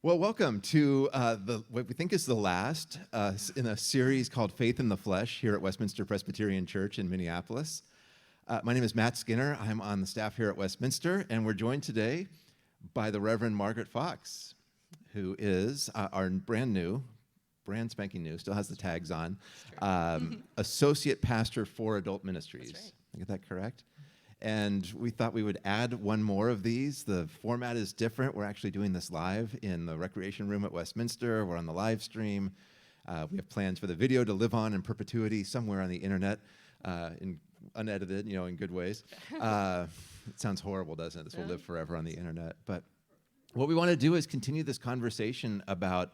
Well, welcome to what we think is the last in a series called Faith in the Flesh here at Westminster Presbyterian Church in Minneapolis. My name is Matt Skinner. I'm on the staff here at Westminster, and we're joined today by the Reverend Margaret Fox, who is our brand spanking new, still has the tags on, Associate Pastor for Adult Ministries. That's right. I get that correct? And we thought we would add one more of these. The format is different. We're actually doing this live in the recreation room at Westminster. We're on the live stream. We have plans for the video to live on in perpetuity somewhere on the internet, in unedited, in good ways. It sounds horrible, doesn't it? This will live forever on the internet. But what we want to do is continue this conversation about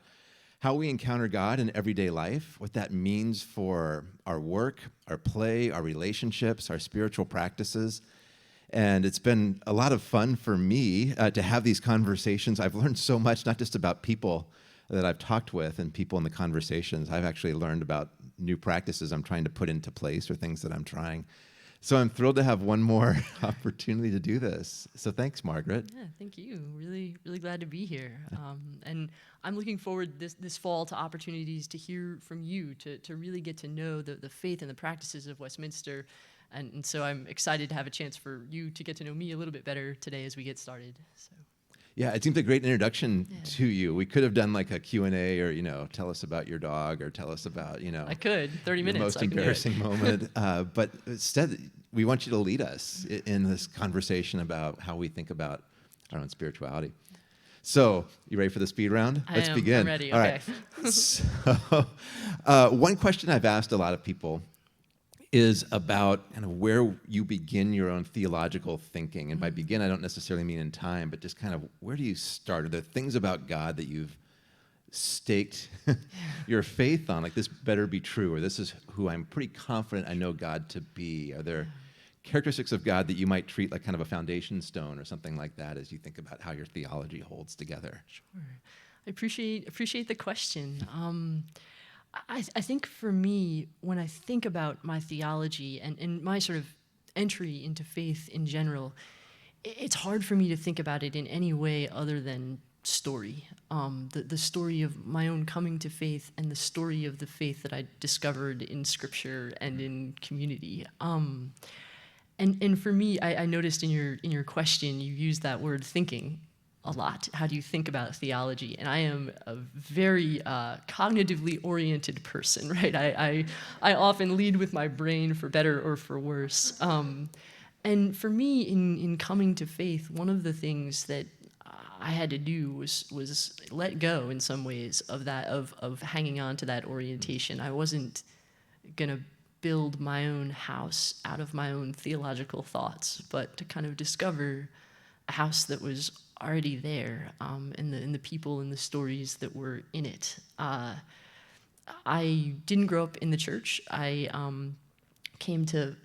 how we encounter God in everyday life, what that means for our work, our play, our relationships, our spiritual practices. And it's been a lot of fun for me to have these conversations. I've learned so much, not just about people that I've talked with and people in the conversations. I've actually learned about new practices I'm trying to put into place or things that I'm trying. So I'm thrilled to have one more opportunity to do this. So thanks, Margaret. Yeah, thank you. Really, really glad to be here. And I'm looking forward this fall to opportunities to hear from you, to really get to know the faith and the practices of Westminster. And so I'm excited to have a chance for you to get to know me a little bit better today as we get started. So. Yeah, it seemed a great introduction to you. We could have done like a Q&A or, tell us about your dog or tell us about, I could, 30 minutes. The most embarrassing moment. But instead, we want you to lead us in this conversation about how we think about our own spirituality. So, you ready for the speed round? Let's begin. I'm ready, All okay. Right. So, one question I've asked a lot of people is about kind of where you begin your own theological thinking. And by begin, I don't necessarily mean in time, but just kind of where do you start? Are there things about God that you've staked your faith on? Like, this better be true, or this is who I'm pretty confident I know God to be. Are there characteristics of God that you might treat like kind of a foundation stone or something like that as you think about how your theology holds together? Sure. I appreciate the question. I think for me, when I think about my theology and my sort of entry into faith in general, it's hard for me to think about it in any way other than story. The story of my own coming to faith and the story of the faith that I discovered in Scripture and in community. And for me, I noticed in your question, you used that word thinking a lot. How do you think about theology? And I am a very cognitively oriented person, right? I often lead with my brain for better or for worse. And for me, in coming to faith, one of the things that I had to do was let go in some ways of that, of hanging on to that orientation. I wasn't gonna build my own house out of my own theological thoughts, but to kind of discover a house that was already there, in the people and the stories that were in it. I didn't grow up in the church. I came to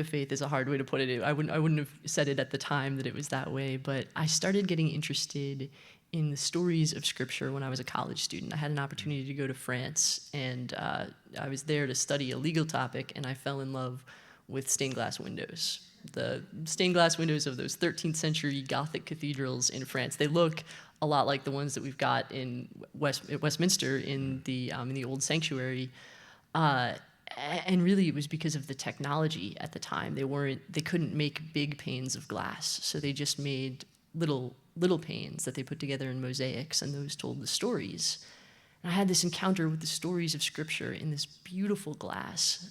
faith is a hard way to put it. I wouldn't have said it at the time that it was that way, but I started getting interested in the stories of Scripture when I was a college student. I had an opportunity to go to France, and I was there to study a legal topic, and I fell in love with stained glass windows. The stained glass windows of those 13th century Gothic cathedrals in France. They look a lot like the ones that we've got in Westminster in the old sanctuary. And really it was because of the technology at the time. They couldn't make big panes of glass, so they just made little panes that they put together in mosaics, and those told the stories. And I had this encounter with the stories of Scripture in this beautiful glass.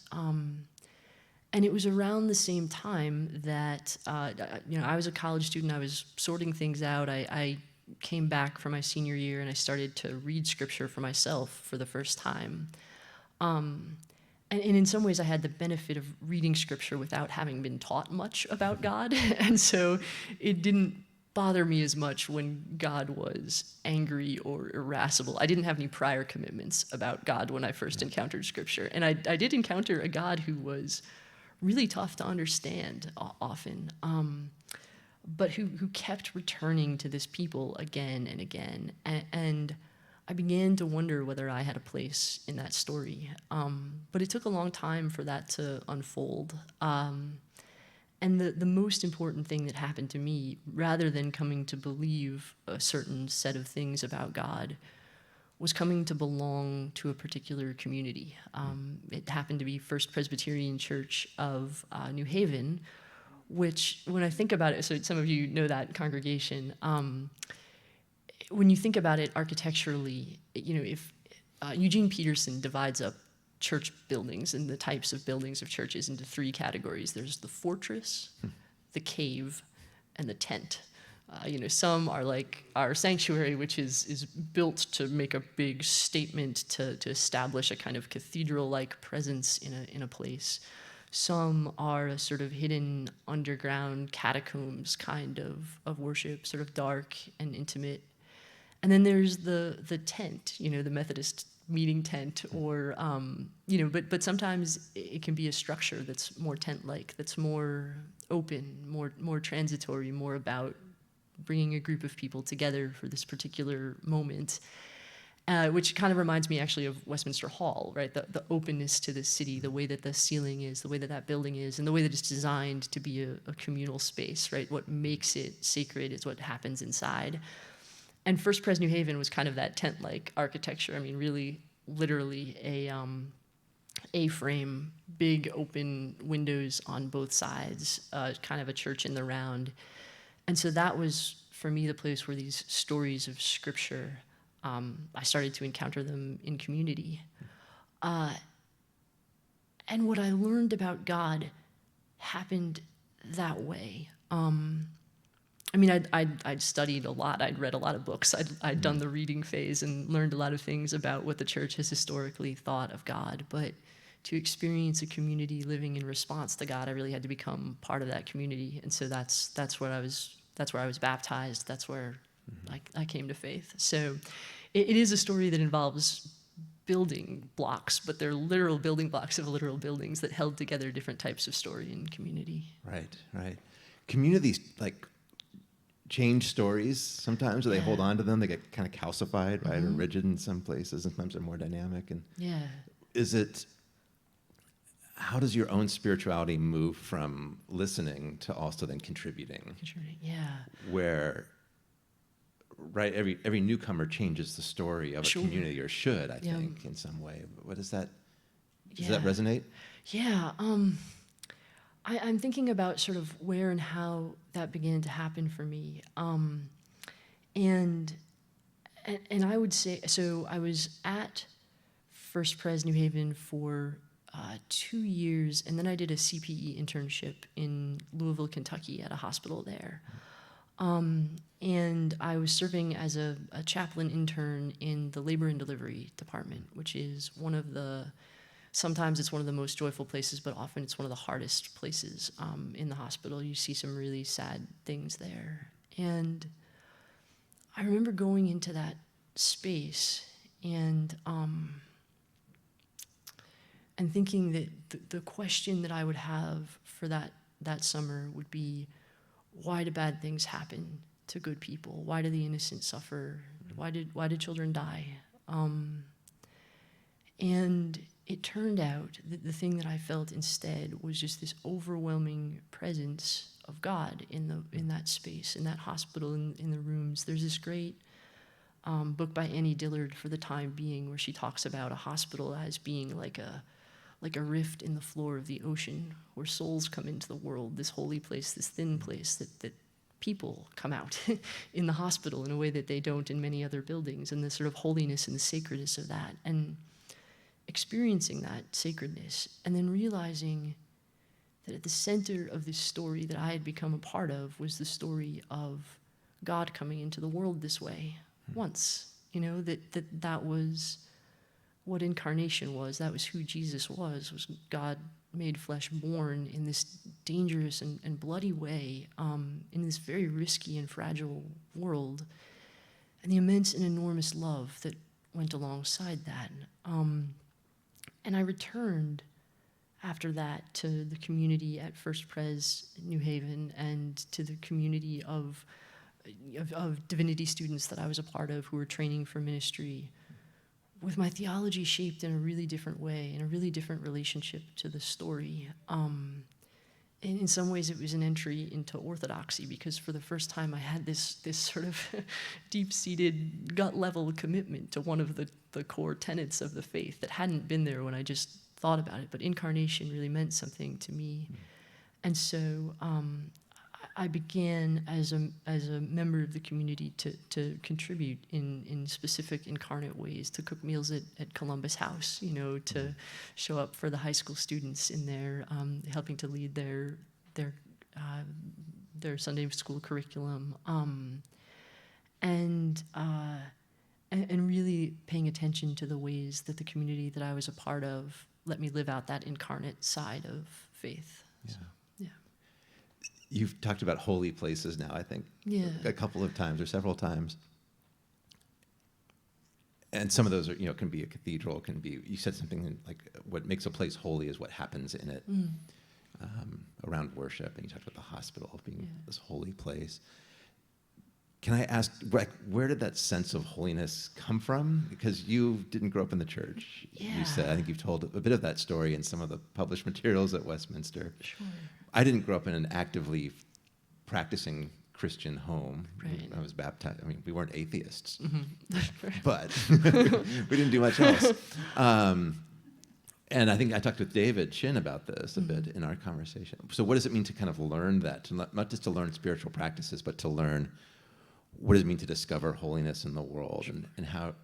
And it was around the same time that, I was a college student. I was sorting things out. I came back for my senior year, and I started to read Scripture for myself for the first time. And in some ways, I had the benefit of reading Scripture without having been taught much about God. And so it didn't bother me as much when God was angry or irascible. I didn't have any prior commitments about God when I first encountered Scripture. And I did encounter a God who was really tough to understand often, but who kept returning to this people again and again. And I began to wonder whether I had a place in that story. But it took a long time for that to unfold. And the most important thing that happened to me, rather than coming to believe a certain set of things about God, was coming to belong to a particular community. It happened to be First Presbyterian Church of New Haven, which, when I think about it, so some of you know that congregation, when you think about it architecturally, if Eugene Peterson divides up church buildings and the types of buildings of churches into three categories. There's the fortress, the cave, and the tent. Some are like our sanctuary, which is built to make a big statement to establish a kind of cathedral-like presence in a place. Some are a sort of hidden underground catacombs kind of worship, sort of dark and intimate. And then there's the tent, the Methodist meeting tent, or but sometimes it can be a structure that's more tent-like, that's more open, more transitory, more about bringing a group of people together for this particular moment, which kind of reminds me actually of Westminster Hall, right? The openness to the city, the way that the ceiling is, the way that building is, and the way that it's designed to be a communal space, right? What makes it sacred is what happens inside. And First Pres New Haven was kind of that tent-like architecture. I mean, really, literally A-frame, big open windows on both sides, kind of a church in the round. And so that was, for me, the place where these stories of Scripture, I started to encounter them in community. And what I learned about God happened that way. I'd studied a lot. I'd read a lot of books. I'd done the reading phase and learned a lot of things about what the church has historically thought of God. But to experience a community living in response to God, I really had to become part of that community. And so that's where I was baptized. That's where I came to faith. So it is a story that involves building blocks, but they're literal building blocks of literal buildings that held together different types of story and community. Right. Communities, change stories sometimes, or they hold on to them. They get kind of calcified, right, or rigid in some places. Sometimes they're more dynamic. And how does your own spirituality move from listening to also then contributing? Where, right, every newcomer changes the story of a community, or should, I think, in some way. But what does that resonate? Yeah. I'm thinking about sort of where and how that began to happen for me. And I would say, so I was at First Pres New Haven for 2 years, and then I did a CPE internship in Louisville, Kentucky at a hospital there. And I was serving as a chaplain intern in the labor and delivery department, which is sometimes it's one of the most joyful places, but often it's one of the hardest places in the hospital. You see some really sad things there. And I remember going into that space and thinking that the question that I would have for that summer would be, why do bad things happen to good people? Why do the innocent suffer? Why did children die? And it turned out that the thing that I felt instead was just this overwhelming presence of God in that space, in that hospital, in the rooms. There's this great book by Annie Dillard, For the Time Being, where she talks about a hospital as being like a rift in the floor of the ocean where souls come into the world, this holy place, this thin place that people come out in the hospital in a way that they don't in many other buildings, and the sort of holiness and the sacredness of that. And experiencing that sacredness, and then realizing that at the center of this story that I had become a part of was the story of God coming into the world this way once. That was what incarnation was. That was who Jesus was God made flesh, born in this dangerous and bloody way, in this very risky and fragile world, and the immense and enormous love that went alongside that. And I returned after that to the community at First Pres New Haven, and to the community of divinity students that I was a part of who were training for ministry, with my theology shaped in a really different way, in a really different relationship to the story. in some ways it was an entry into orthodoxy, because for the first time I had this sort of deep-seated gut-level commitment to one of the core tenets of the faith that hadn't been there when I just thought about it. But incarnation really meant something to me. And so I began as a member of the community to contribute in specific incarnate ways, to cook meals at Columbus House, to show up for the high school students in there, helping to lead their Sunday school curriculum, and really paying attention to the ways that the community that I was a part of let me live out that incarnate side of faith. Yeah. So, yeah. You've talked about holy places now, I think, a couple of times or several times. And some of those are, can be a cathedral, can be, you said something like what makes a place holy is what happens in it around worship. And you talked about the hospital being this holy place. Can I ask, where did that sense of holiness come from? Because you didn't grow up in the church. Yeah. You said, I think you've told a bit of that story in some of the published materials at Westminster. Sure. I didn't grow up in an actively practicing Christian home. Right. I was baptized. I mean, we weren't atheists, Mm-hmm. but we didn't do much else. And I think I talked with David Shin about this a bit in our conversation. So what does it mean to kind of learn that, not just to learn spiritual practices, but to learn what does it mean to discover holiness in the world? Sure. And how,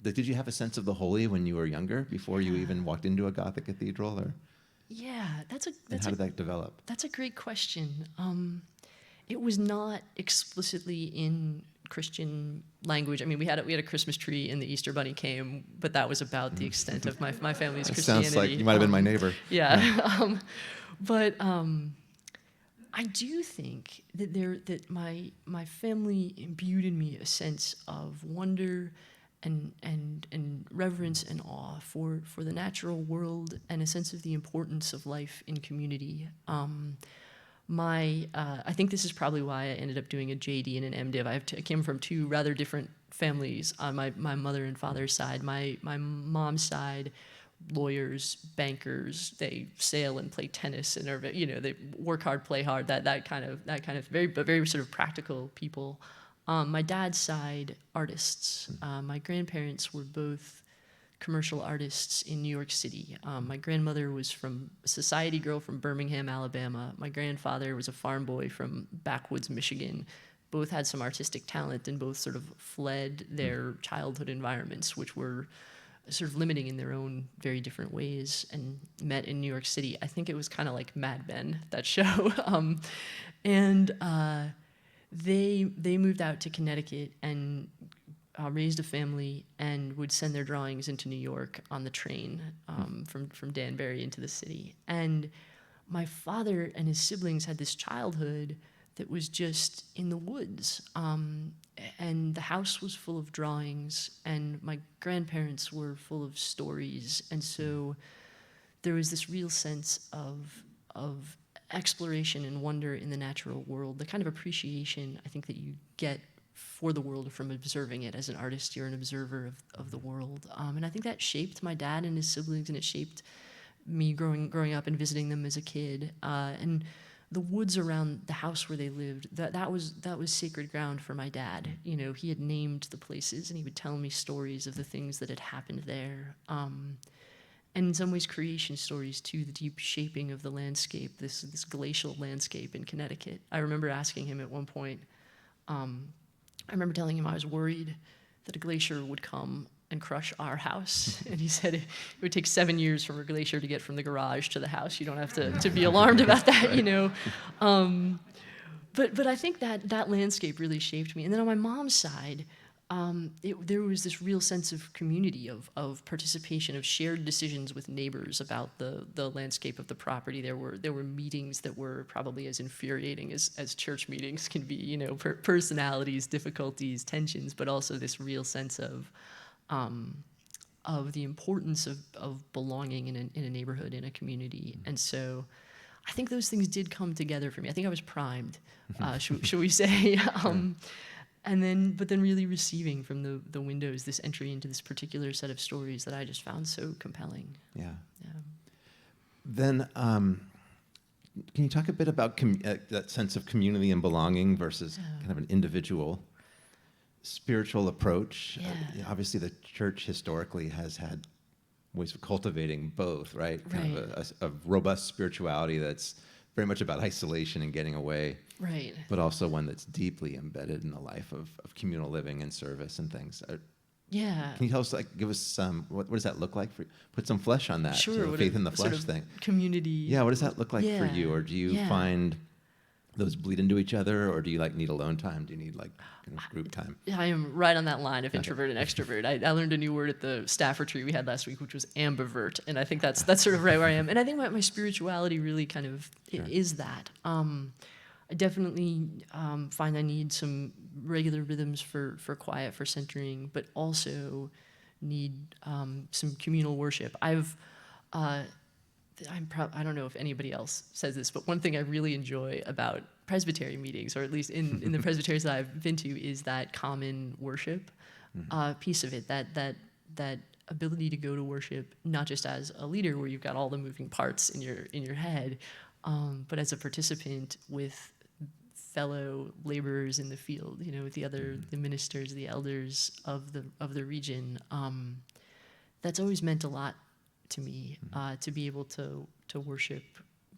did you have a sense of the holy when you were younger, before you even walked into a Gothic cathedral? Or? Yeah, How did that develop? That's a great question. It was not explicitly in Christian language. I mean, we had a Christmas tree and the Easter Bunny came, but that was about the extent of my family's That Christianity. sounds like you might have been my neighbor. Yeah, but I do think that my family imbued in me a sense of wonder and reverence and awe for the natural world, and a sense of the importance of life in community. I think this is probably why I ended up doing a JD and an MDiv. I came from two rather different families on my mother and father's side. My mom's side, lawyers, bankers, they sail and play tennis and are, they work hard, play hard, that kind of very sort of practical people. My dad's side, artists. My grandparents were both commercial artists in New York City. My grandmother was a society girl from Birmingham, Alabama. My grandfather was a farm boy from backwoods Michigan. Both had some artistic talent and both sort of fled their childhood environments, which were sort of limiting in their own very different ways, and met in New York City. I think it was kind of like Mad Men, that show. They moved out to Connecticut and raised a family, and would send their drawings into New York on the train from Danbury into the city. And my father and his siblings had this childhood that was just in the woods. And the house was full of drawings, and my grandparents were full of stories. And so there was this real sense of exploration and wonder in the natural world, the kind of appreciation I think that you get for the world from observing it. As an artist, you're an observer of the world. And I think that shaped my dad and his siblings, and it shaped me growing up and visiting them as a kid. And the woods around the house where they lived, that was sacred ground for my dad. He had named the places, and he would tell me stories of the things that had happened there. And in some ways, creation stories too, the deep shaping of the landscape, this glacial landscape in Connecticut. I remember asking him at one point, I remember telling him I was worried that a glacier would come and crush our house. And he said it would take 7 years for a glacier to get from the garage to the house. You don't have to be alarmed about that, But I think that landscape really shaped me. And then on my mom's side, there was this real sense of community, of participation, of shared decisions with neighbors about the landscape of the property. There were meetings that were probably as infuriating as church meetings can be, personalities, difficulties, tensions, but also this real sense of the importance of belonging in a neighborhood, in a community. And so I think those things did come together for me. I think I was primed, should we say. But then really receiving from the windows this entry into this particular set of stories that I just found so compelling. Yeah. Yeah. Then Can you talk a bit about that sense of community and belonging versus kind of an individual spiritual approach? Obviously, the church historically has had ways of cultivating both, right? Kind of a robust spirituality that's very much about isolation and getting away, Right. but also one that's deeply embedded in the life of communal living and service and things. Yeah. Can you tell us, give us some, what does that look like for you? Put some flesh on that, Sure. the faith in the flesh sort of thing. Community. Yeah, what does that look like for you? Or do you find those bleed into each other, or do you need alone time? Do you need kind of group time? I am right on that line of introvert and extrovert. I learned a new word at the staff retreat we had last week, which was ambivert, and I think that's sort of right where I am. And I think my spirituality really kind of is that. I definitely find I need some regular rhythms for quiet, for centering, but also need some communal worship. I don't know if anybody else says this, but one thing I really enjoy about presbytery meetings, or at least in the presbyteries that I've been to, is that common worship piece of it. That ability to go to worship not just as a leader, where you've got all the moving parts in your head, but as a participant with fellow laborers in the field. With the ministers, the elders of the region. That's always meant a lot to me, to be able to worship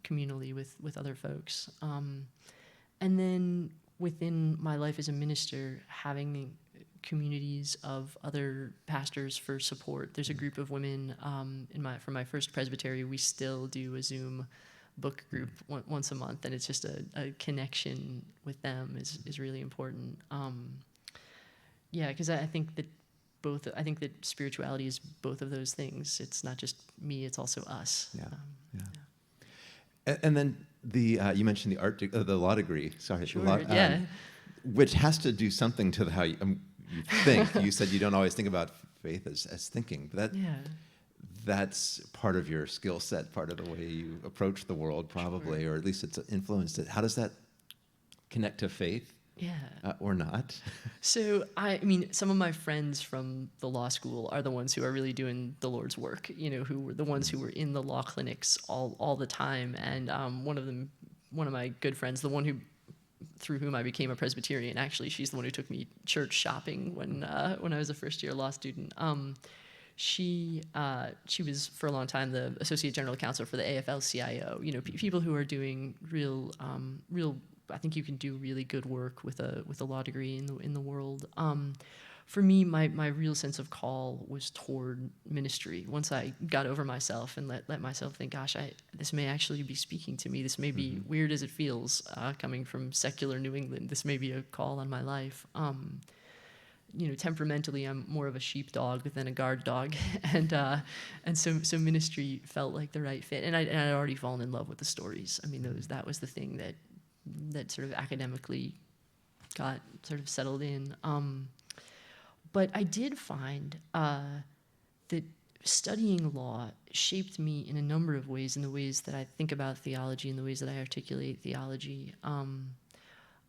communally with other folks. And then within my life as a minister, having communities of other pastors for support. There's a group of women for my first presbytery. We still do a Zoom book group once a month, and it's just a connection with them is really important. Because I think that spirituality is both of those things. It's not just me; it's also us. And then you mentioned the law degree. Sorry, sure, which has to do something to how you think. You said you don't always think about faith as thinking, but that's part of your skill set, part of the way you approach the world, probably, or at least it's influenced it. How does that connect to faith? Or not? So, some of my friends from the law school are the ones who are really doing the Lord's work, who were the ones who were in the law clinics all the time. And one of my good friends, the one through whom I became a Presbyterian, actually, she's the one who took me church shopping when I was a first-year law student. She was for a long time the Associate General Counsel for the AFL-CIO. People who are doing real. I think you can do really good work with a law degree in the world. For me, my real sense of call was toward ministry. Once I got over myself and let myself think, gosh, this may actually be speaking to me. This may be weird as it feels, coming from secular New England. This may be a call on my life. Temperamentally, I'm more of a sheepdog than a guard dog, and so ministry felt like the right fit. And I'd already fallen in love with the stories. That was the thing that sort of academically got sort of settled in. But I did find that studying law shaped me in a number of ways, in the ways that I think about theology, in the ways that I articulate theology.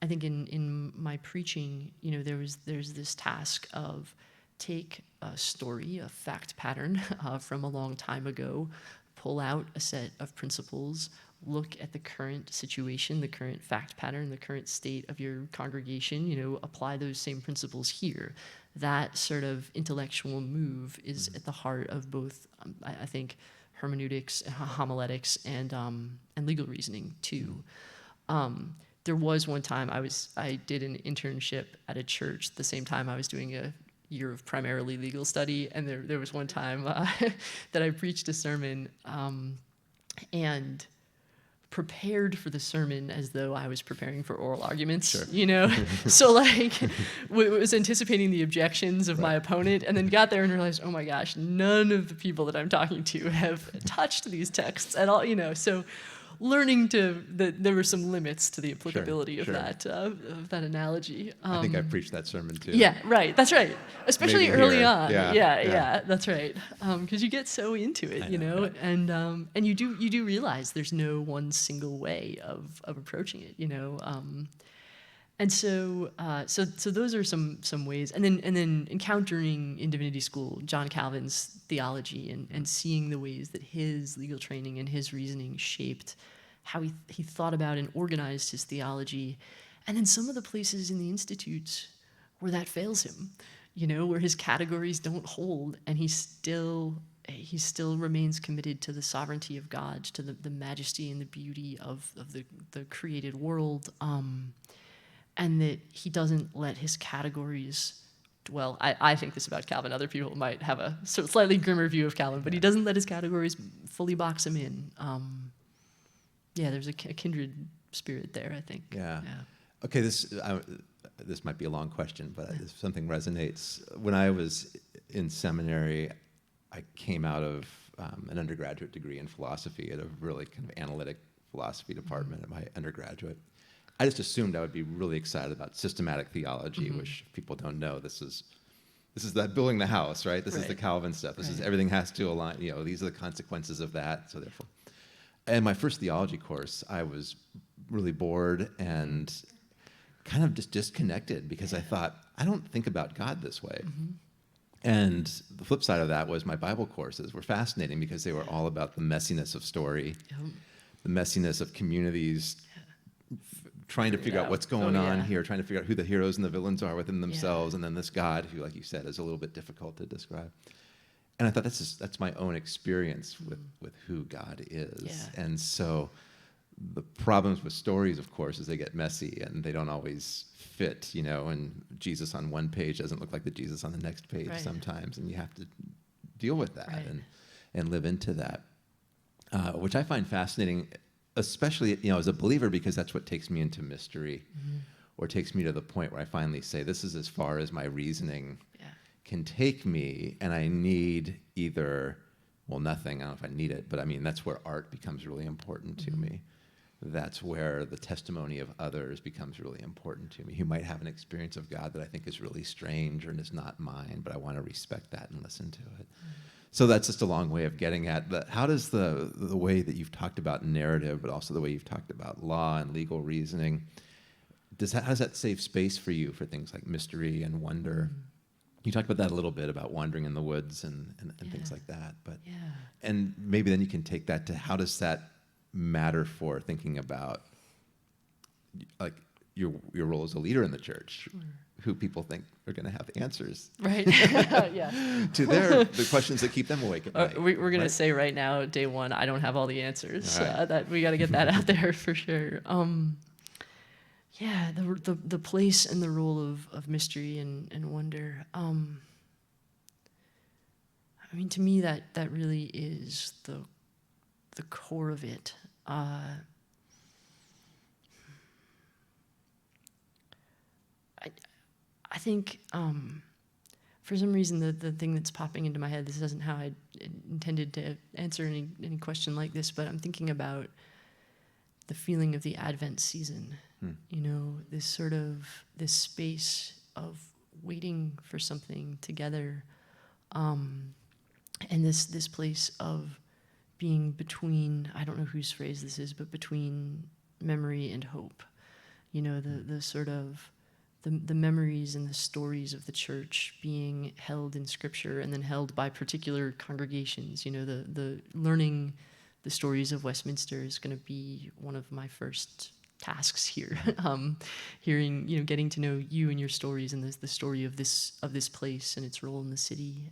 I think in my preaching, there's this task of take a story, a fact pattern from a long time ago, pull out a set of principles, look at the current situation, the current fact pattern, the current state of your congregation, apply those same principles here. That sort of intellectual move is at the heart of both, I think, hermeneutics, homiletics, and legal reasoning too. There was one time I did an internship at a church at the same time I was doing a year of primarily legal study, and there was one time that I preached a sermon and prepared for the sermon as though I was preparing for oral arguments, So was anticipating the objections of my opponent, and then got there and realized, oh my gosh, none of the people that I'm talking to have touched these texts at all, So learning that there were some limits to the applicability of that analogy. I think I preached that sermon too. Yeah, right. That's right. Especially Maybe early here. on. Yeah. That's right. Because you get so into it, and you do realize there's no one single way of approaching it, And so those are some ways, and then encountering in divinity school John Calvin's theology and seeing the ways that his legal training and his reasoning shaped how he thought about and organized his theology, and then some of the places in the institutes where that fails him, where his categories don't hold, and he still remains committed to the sovereignty of God, to the majesty and the beauty of the created world, and that he doesn't let his categories dwell. I think this about Calvin. Other people might have a slightly grimmer view of Calvin, but he doesn't let his categories fully box him in. There's a kindred spirit there, I think. Yeah. Okay, this might be a long question, but something resonates. When I was in seminary, I came out of an undergraduate degree in philosophy at a really kind of analytic philosophy department at my undergraduate. I just assumed I would be really excited about systematic theology, which if people don't know, this is that building the house, right? This is the Calvin stuff. This is everything has to align. These are the consequences of that. So therefore, in my first theology course, I was really bored and kind of just disconnected because I thought, I don't think about God this way. And the flip side of that was my Bible courses were fascinating because they were all about the messiness of story, the messiness of communities, trying to figure out what's going on here, trying to figure out who the heroes and the villains are within themselves, and then this God who, like you said, is a little bit difficult to describe. And I thought that's my own experience with who God is. Yeah. And so the problems with stories, of course, is they get messy and they don't always fit, and Jesus on one page doesn't look like the Jesus on the next page sometimes, and you have to deal with that and live into that, which I find fascinating, especially, as a believer, because that's what takes me into mystery or takes me to the point where I finally say, this is as far as my reasoning can take me, and I need either, nothing, I don't know if I need it, but I mean, that's where art becomes really important to me. That's where the testimony of others becomes really important to me, who might have an experience of God that I think is really strange and is not mine, but I want to respect that and listen to it. So that's just a long way of getting at how does the way that you've talked about narrative, but also the way you've talked about law and legal reasoning, how does that save space for you for things like mystery and wonder? You talked about that a little bit, about wandering in the woods and things like that. But and maybe then you can take that to how does that matter for thinking about like your role as a leader in the church, who people think are going to have answers, right? To the questions that keep them awake at night. We're going to say right now, day one, I don't have all the answers. That we got to get that out there for sure. The place and the role of mystery and wonder. I mean, to me, that really is the core of it. I think for some reason the thing that's popping into my head, this isn't how I intended to answer any question like this, but I'm thinking about the feeling of the Advent season. This space of waiting for something together, and this place of being between, I don't know whose phrase this is, but between memory and hope. The sort of the memories and the stories of the church being held in Scripture and then held by particular congregations. The learning the stories of Westminster is going to be one of my first tasks here. Hearing, getting to know you and your stories and the story of this place and its role in the city.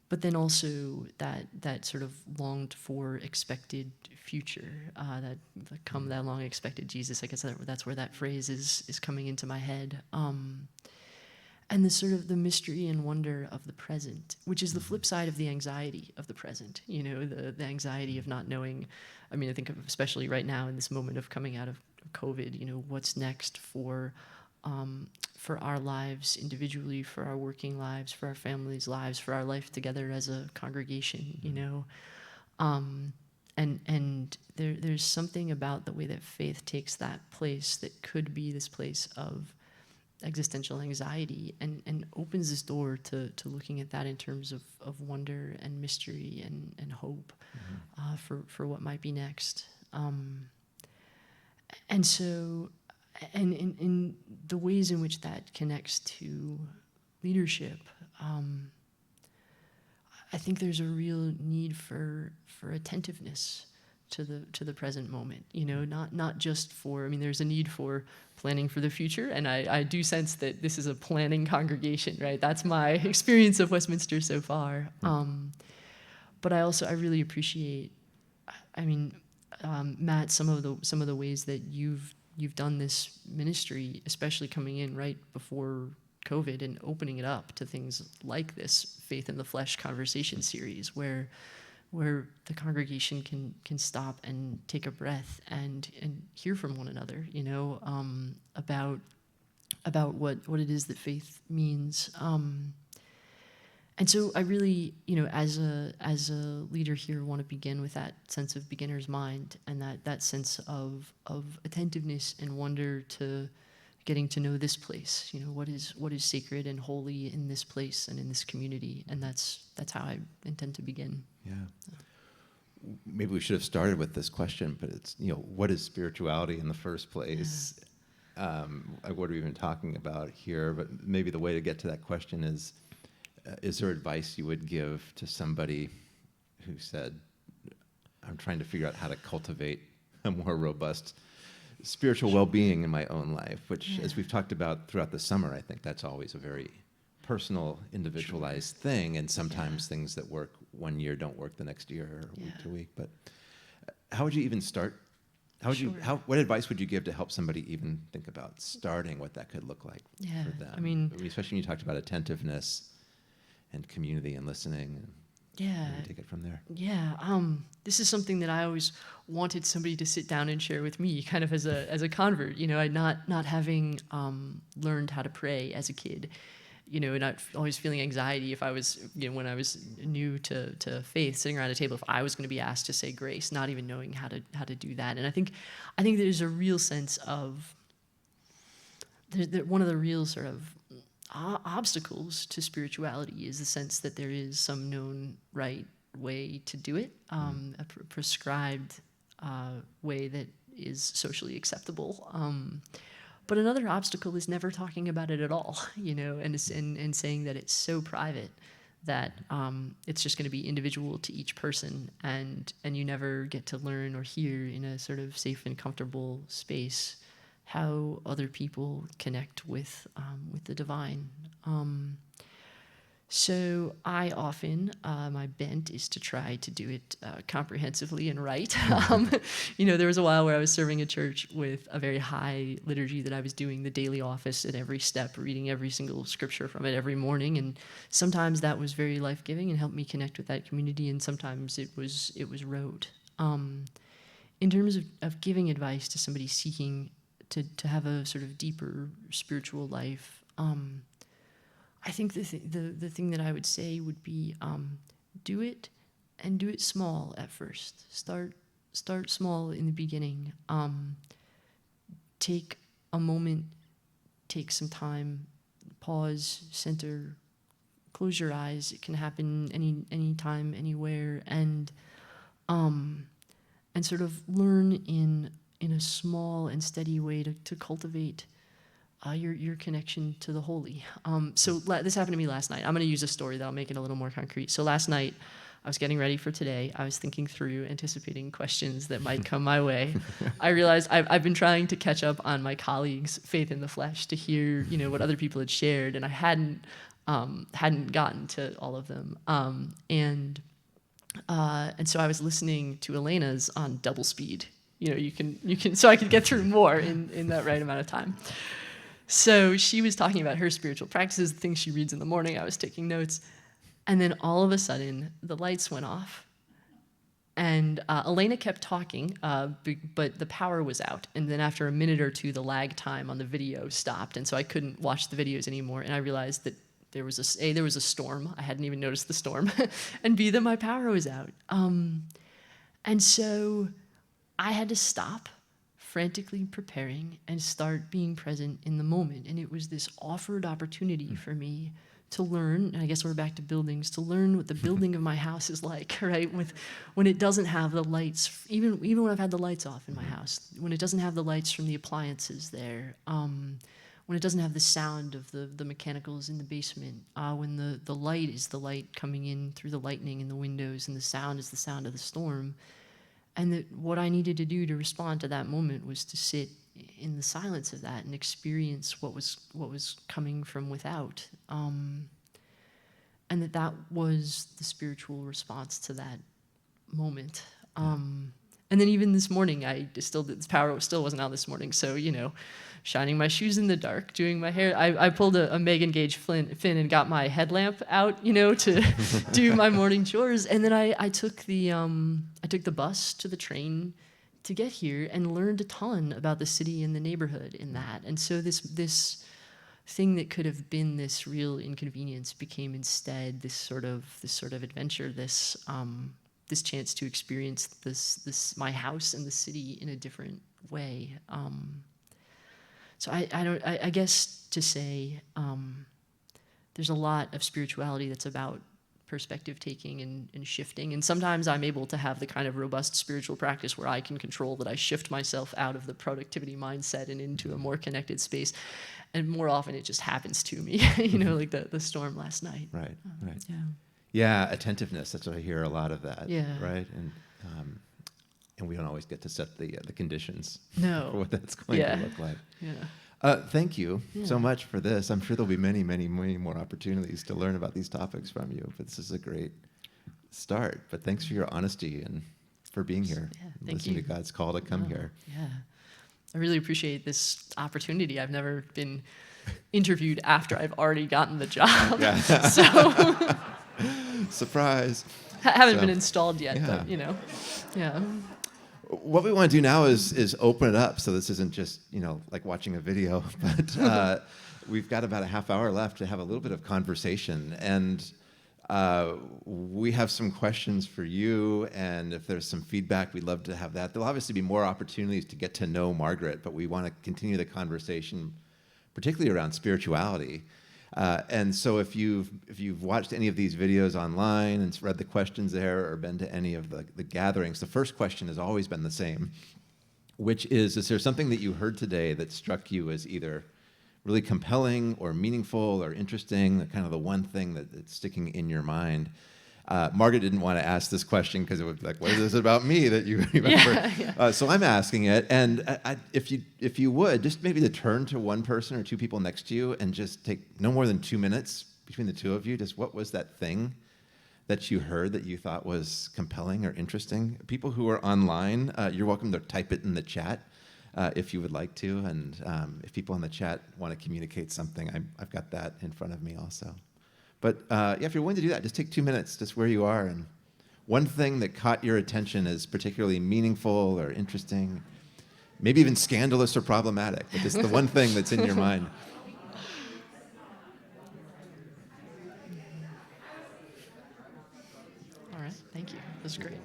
But then also that sort of longed for expected future, that long expected Jesus. I guess that's where that phrase is coming into my head. And the sort of the mystery and wonder of the present, which is the flip side of the anxiety of the present. The anxiety of not knowing. I mean, I think especially right now in this moment of coming out of COVID, what's next for our lives individually, for our working lives, for our families' lives, for our life together as a congregation, and there's something about the way that faith takes that place that could be this place of existential anxiety and opens this door to looking at that in terms of wonder and mystery and hope for what might be next. And so, and in the ways in which that connects to leadership, I think there's a real need for attentiveness to the present moment. Not just for. I mean, there's a need for planning for the future, and I do sense that this is a planning congregation, right? That's my experience of Westminster so far. But I really appreciate. I mean, Matt, some of the ways that you've done this ministry, especially coming in right before COVID and opening it up to things like this Faith in the Flesh conversation series, where the congregation can stop and take a breath and hear from one another, about what it is that faith means. And so I really, as a leader here, want to begin with that sense of beginner's mind and that sense of attentiveness and wonder to getting to know this place. What is sacred and holy in this place and in this community, and that's how I intend to begin. Yeah. Maybe we should have started with this question, but it's, what is spirituality in the first place? Yeah. What are we even talking about here? But maybe the way to get to that question is there advice you would give to somebody who said, I'm trying to figure out how to cultivate a more robust spiritual well-being in my own life, which, as we've talked about throughout the summer, I think that's always a very personal, individualized thing, and sometimes things that work one year don't work the next year or week to week. But how would you even start? What advice would you give to help somebody even think about starting what that could look like for them? I mean, especially when you talked about attentiveness and community and listening. And take it from there. This is something that I always wanted somebody to sit down and share with me, kind of as a convert. Not having learned how to pray as a kid, not always feeling anxiety if I was, when I was new to faith, sitting around a table, if I was going to be asked to say grace, not even knowing how to do that. And I think there's a real sense of one of the real sort of obstacles to spirituality is the sense that there is some known right way to do it, a prescribed way that is socially acceptable. But another obstacle is never talking about it at all, and saying that it's so private that it's just going to be individual to each person, and you never get to learn or hear in a sort of safe and comfortable space how other people connect with the divine. So I often, my bent is to try to do it comprehensively and right. There was a while where I was serving a church with a very high liturgy that I was doing the daily office at every step, reading every single scripture from it every morning. And sometimes that was very life-giving and helped me connect with that community, and sometimes it was rote. In terms of giving advice to somebody seeking to have a sort of deeper spiritual life, I think the thing that I would say would be do it, and do it small at first. Start small in the beginning. Take a moment, take some time, pause, center, close your eyes. It can happen any time, anywhere, and sort of learn in a small and steady way to cultivate your connection to the holy. So this happened to me last night. I'm going to use a story that'll make it a little more concrete. So last night, I was getting ready for today. I was thinking through, anticipating questions that might come my way. I realized I've been trying to catch up on my colleagues' faith in the flesh to hear, what other people had shared, and I hadn't gotten to all of them. And so I was listening to Elena's on double speed. You can, so I could get through more in that right amount of time. So she was talking about her spiritual practices, the things she reads in the morning. I was taking notes. And then all of a sudden, the lights went off. And Elena kept talking, but the power was out. And then after a minute or two, the lag time on the video stopped. And so I couldn't watch the videos anymore. And I realized that there was a storm. I hadn't even noticed the storm. And B, that my power was out. And so I had to stop frantically preparing and start being present in the moment. And it was this offered opportunity for me to learn, and I guess we're back to buildings, to learn what the building of my house is like, right? When it doesn't have the lights, even when I've had the lights off in my house, when it doesn't have the lights from the appliances there, when it doesn't have the sound of the mechanicals in the basement, when the light is the light coming in through the lightning in the windows, and the sound is the sound of the storm. and that what I needed to do to respond to that moment was to sit in the silence of that and experience what was coming from without, and that was the spiritual response to that moment. And then even this morning, the power still wasn't out this morning. So, shining my shoes in the dark, doing my hair. I pulled a Megan Gage fin and got my headlamp out, to do my morning chores. And then I took the bus to the train to get here and learned a ton about the city and the neighborhood in that. And so this thing that could have been this real inconvenience became instead this sort of adventure, this chance to experience this my house and the city in a different way. So I guess to say there's a lot of spirituality that's about perspective taking and shifting. And sometimes I'm able to have the kind of robust spiritual practice where I can control that I shift myself out of the productivity mindset and into a more connected space. And more often it just happens to me, like the storm last night. Right, right. Yeah. Yeah, attentiveness. That's what I hear a lot of that. Yeah. Right, and we don't always get to set the conditions No. for what that's going to look like. Yeah. Thank you so much for this. I'm sure there'll be many, many, many more opportunities to learn about these topics from you. But this is a great start. But thanks for your honesty and for being here, Thank listening you. to God's call to come here. Yeah. I really appreciate this opportunity. I've never been interviewed after I've already gotten the job. Yeah. So Surprise. haven't been installed yet, yeah. but yeah. What we want to do now is open it up. So this isn't just, like watching a video, but we've got about a half hour left to have a little bit of conversation. And we have some questions for you. And if there's some feedback, we'd love to have that. There'll obviously be more opportunities to get to know Margaret, but we want to continue the conversation, particularly around spirituality. And so if you've watched any of these videos online and read the questions there or been to any of the gatherings, the first question has always been the same, which is there something that you heard today that struck you as either really compelling or meaningful or interesting, kind of the one thing that's sticking in your mind? Margaret didn't want to ask this question because it was like, what is this about me that you remember? Yeah. So I'm asking it, and if you would, just maybe to turn to one person or two people next to you and just take no more than 2 minutes between the two of you, just what was that thing that you heard that you thought was compelling or interesting? People who are online, you're welcome to type it in the chat if you would like to, and if people in the chat want to communicate something, I've got that in front of me also. But if you're willing to do that, just take 2 minutes, just where you are, and one thing that caught your attention as particularly meaningful or interesting, maybe even scandalous or problematic, but just the one thing that's in your mind. All right. Thank you. That's great.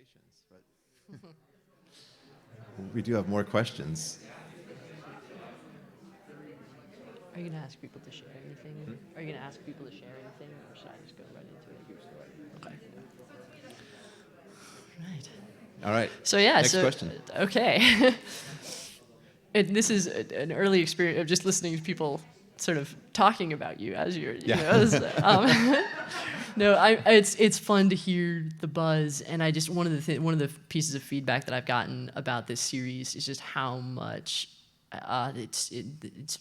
Congratulations. But we do have more questions. Are you going to ask people to share anything? Are you going to ask people to share anything, or should I just go right into it? Okay. Right. All right. So yeah. Next question. Okay. And this is an early experience of just listening to people sort of talking about you as you're, you know. No, it's fun to hear the buzz, and I just one of the pieces of feedback that I've gotten about this series is just how much it's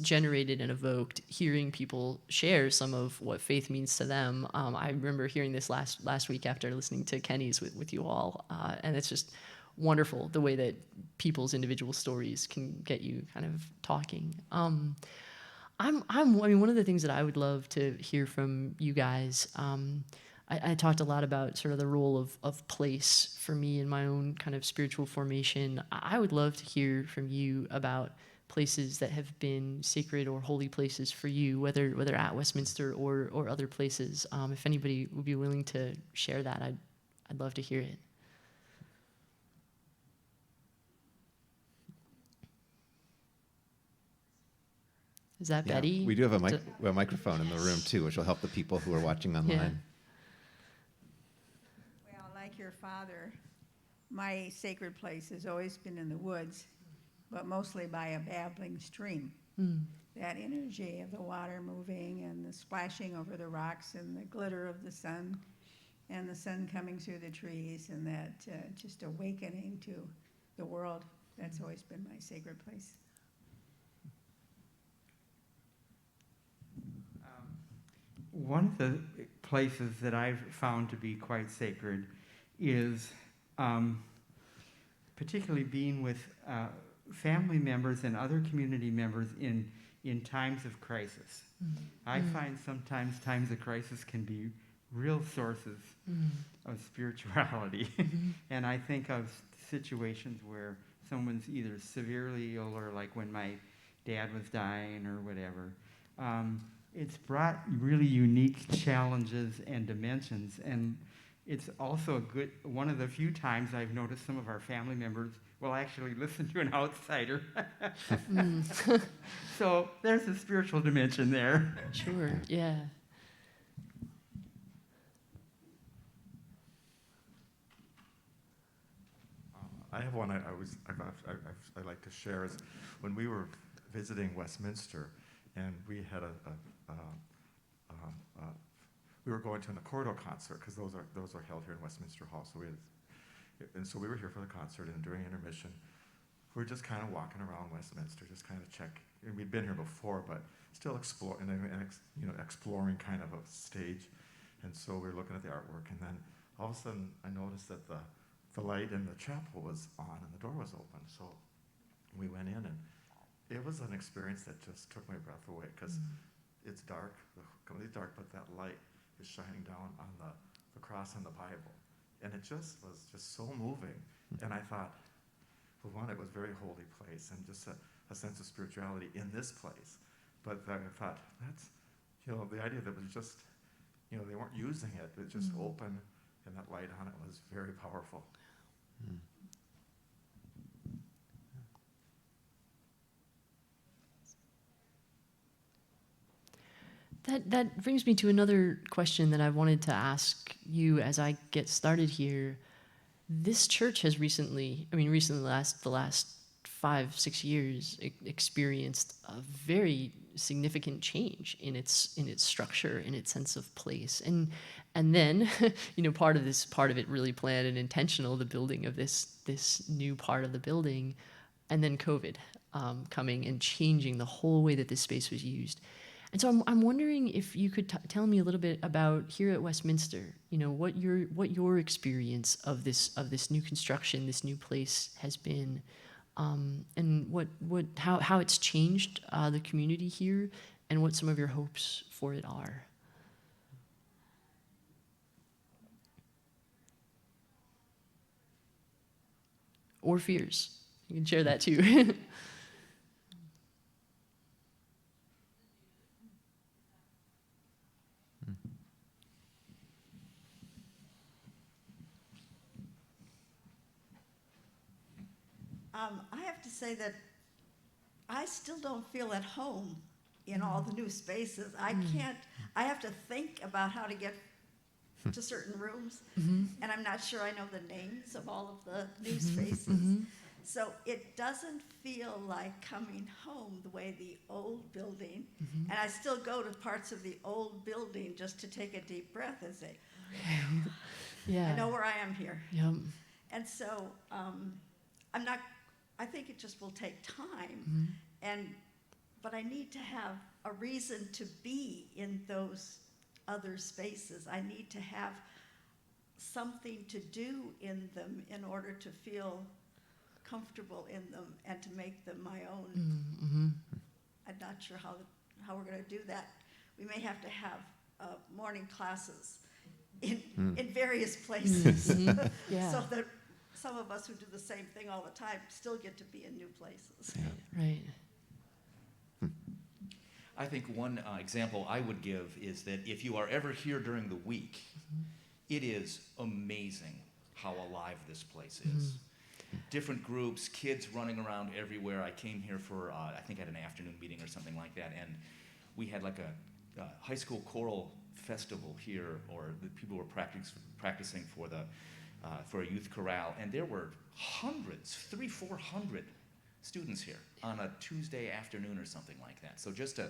generated and evoked hearing people share some of what faith means to them. I remember hearing this last week after listening to Kenny's with you all, and it's just wonderful the way that people's individual stories can get you kind of talking. I mean, one of the things that I would love to hear from you guys, I talked a lot about sort of the role of place for me in my own kind of spiritual formation. I would love to hear from you about places that have been sacred or holy places for you, whether at Westminster or other places. If anybody would be willing to share that, I'd love to hear it. Is that Yeah, Betty? we do have a microphone in the room too, which will help the people who are watching online. Yeah. Well, like your father, my sacred place has always been in the woods, but mostly by a babbling stream. That energy of the water moving and the splashing over the rocks and the glitter of the sun and the sun coming through the trees and that just awakening to the world, that's always been my sacred place. One of the places that I've found to be quite sacred is particularly being with family members and other community members in times of crisis. I find sometimes times of crisis can be real sources of spirituality. And I think of situations where someone's either severely ill or like when my dad was dying or whatever. It's brought really unique challenges and dimensions, and it's also one of the few times I've noticed some of our family members will actually listen to an outsider. So there's a spiritual dimension there. Sure, yeah. I have one I like to share is when we were visiting Westminster, and we had we were going to an accordo concert because those are held here in Westminster Hall. So we were here for the concert, and during intermission, we were just kind of walking around Westminster, just kind of check. And we'd been here before, but still exploring kind of a stage. And so we were looking at the artwork, and then all of a sudden I noticed that the light in the chapel was on and the door was open. So we went in, and it was an experience that just took my breath away because it's dark, completely dark, but that light is shining down on the cross and the Bible. And it just was just so moving. And I thought, well, one, it was a very holy place and just a sense of spirituality in this place. But then I thought, that's, the idea that it was just, they weren't using it, it was just open, and that light on it was very powerful. That brings me to another question that I wanted to ask you as I get started here. This church has recently, the last 5-6 years, experienced a very significant change in its structure, in its sense of place, and then, part of it really planned and intentional, the building of this new part of the building, and then COVID coming and changing the whole way that this space was used. And so I'm wondering if you could tell me a little bit about here at Westminster, what your experience of this new construction, this new place has been, and how it's changed the community here, and what some of your hopes for it are. Or fears. You can share that too. I have to say that I still don't feel at home in all the new spaces. I have to think about how to get to certain rooms, and I'm not sure I know the names of all of the new spaces. So it doesn't feel like coming home the way the old building, and I still go to parts of the old building just to take a deep breath and say, Yeah. I know where I am here. Yep. And so I think it just will take time, but I need to have a reason to be in those other spaces. I need to have something to do in them in order to feel comfortable in them and to make them my own. I'm not sure how we're going to do that. We may have to have morning classes in various places Yeah. so that some of us who do the same thing all the time still get to be in new places. Right. I think one example I would give is that if you are ever here during the week, it is amazing how alive this place is. Different groups, kids running around everywhere. I came here for, I think at an afternoon meeting or something like that, and we had like a high school choral festival here, or the people were practicing for a youth chorale, and there were hundreds, 300-400 students here on a Tuesday afternoon or something like that. So just to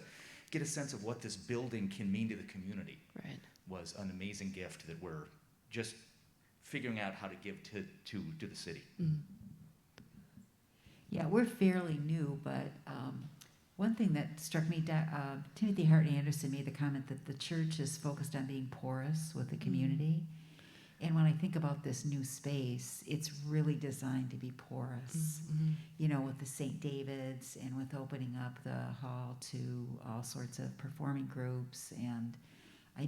get a sense of what this building can mean to the community was an amazing gift that we're just figuring out how to give to the city. Yeah, we're fairly new, but one thing that struck me, Timothy Hart Anderson made the comment that the church is focused on being porous with the community. And when I think about this new space, it's really designed to be porous, you know, with the St. David's and with opening up the hall to all sorts of performing groups. And I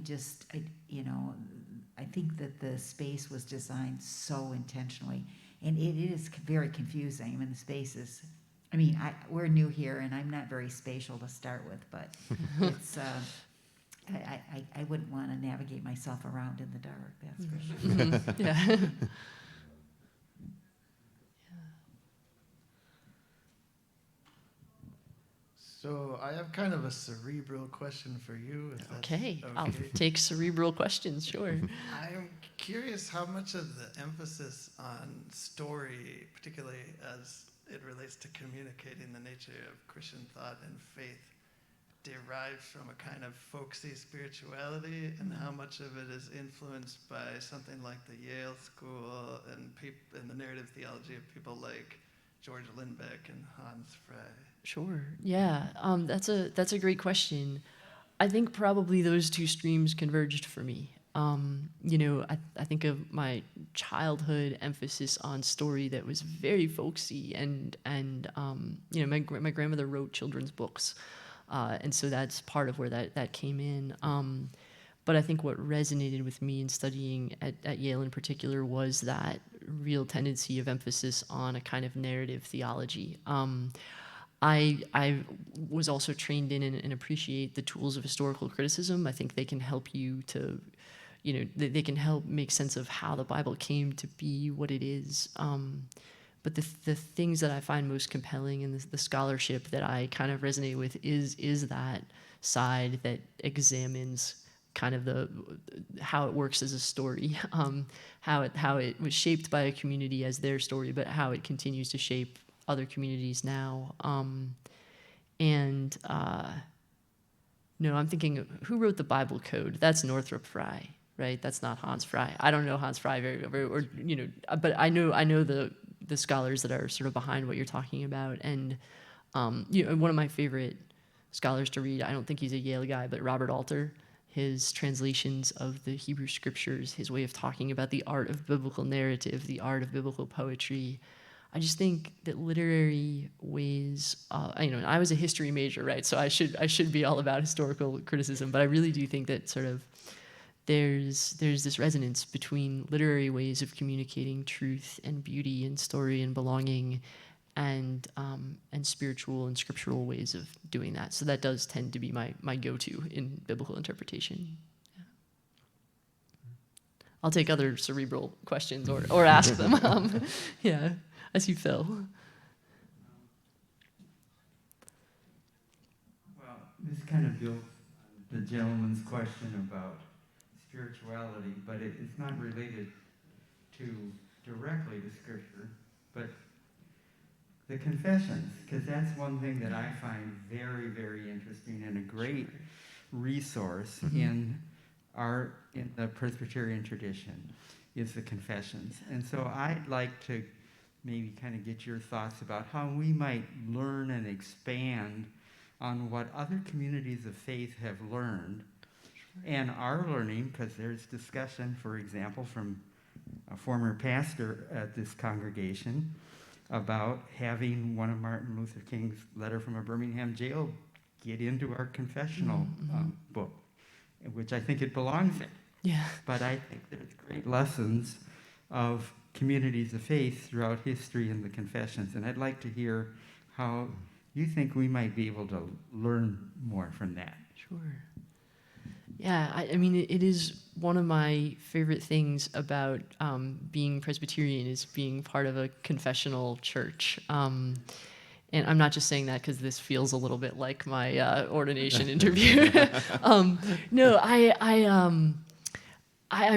think that the space was designed so intentionally. And it is very confusing. I mean, the space is, we're new here, and I'm not very spatial to start with, but it's, I wouldn't want to navigate myself around in the dark, that's for sure. Yeah. So I have kind of a cerebral question for you. If that's Okay. I'll take cerebral questions, sure. I'm curious how much of the emphasis on story, particularly as it relates to communicating the nature of Christian thought and faith, derives from a kind of folksy spirituality, and how much of it is influenced by something like the Yale School and the narrative theology of people like George Lindbeck and Hans Frey. Sure. Yeah. That's a great question. I think probably those two streams converged for me. I think of my childhood emphasis on story that was very folksy, and my grandmother wrote children's books, and so that's part of where that came in. But I think what resonated with me in studying at Yale in particular was that real tendency of emphasis on a kind of narrative theology. I was also trained in and appreciate the tools of historical criticism. I think they can help you to, they can help make sense of how the Bible came to be what it is. But the things that I find most compelling in the scholarship that I kind of resonate with is that side that examines kind of how it works as a story, how it was shaped by a community as their story, but how it continues to shape other communities now. I'm thinking, who wrote the Bible Code? That's Northrop Frye, right? That's not Hans Frye. I don't know Hans Frye but I know the scholars that are sort of behind what you're talking about. And one of my favorite scholars to read, I don't think he's a Yale guy, but Robert Alter, his translations of the Hebrew scriptures, his way of talking about the art of biblical narrative, the art of biblical poetry. I just think that literary ways, I was a history major, right? So I should be all about historical criticism, but I really do think that sort of there's this resonance between literary ways of communicating truth and beauty and story and belonging, and spiritual and scriptural ways of doing that. So that does tend to be my go-to in biblical interpretation. Yeah. I'll take other cerebral questions or ask them. As you feel. this kind of builds on the gentleman's question about spirituality, but it's not related directly to Scripture, but the confessions, because that's one thing that I find very, very interesting and a great resource in the Presbyterian tradition, is the confessions. And so I'd like to maybe kind of get your thoughts about how we might learn and expand on what other communities of faith have learned and are learning, because there's discussion, for example, from a former pastor at this congregation about having one of Martin Luther King's letter from a Birmingham jail get into our confessional book, which I think it belongs in. Yeah. But I think there's great lessons of communities of faith throughout history in the confessions, and I'd like to hear how you think we might be able to learn more from that. Sure. Yeah, I mean, it is one of my favorite things about being Presbyterian is being part of a confessional church. And I'm not just saying that because this feels a little bit like my ordination interview. No, I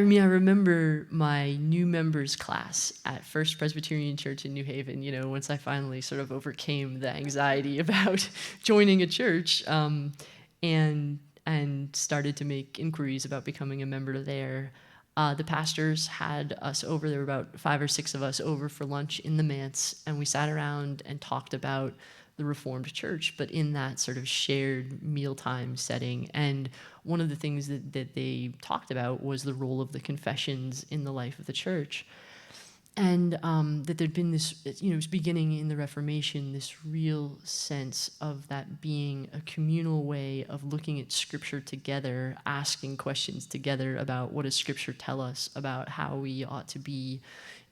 mean, I remember my new members class at First Presbyterian Church in New Haven, you know, once I finally sort of overcame the anxiety about joining a church and started to make inquiries about becoming a member there. The pastors had us over, there were about 5 or 6 of us over for lunch in the manse, and we sat around and talked about the Reformed Church, but in that sort of shared mealtime setting. And one of the things that they talked about was the role of the confessions in the life of the church. And that there'd been this, you know, beginning in the Reformation, this real sense of that being a communal way of looking at Scripture together, asking questions together about what does Scripture tell us about how we ought to be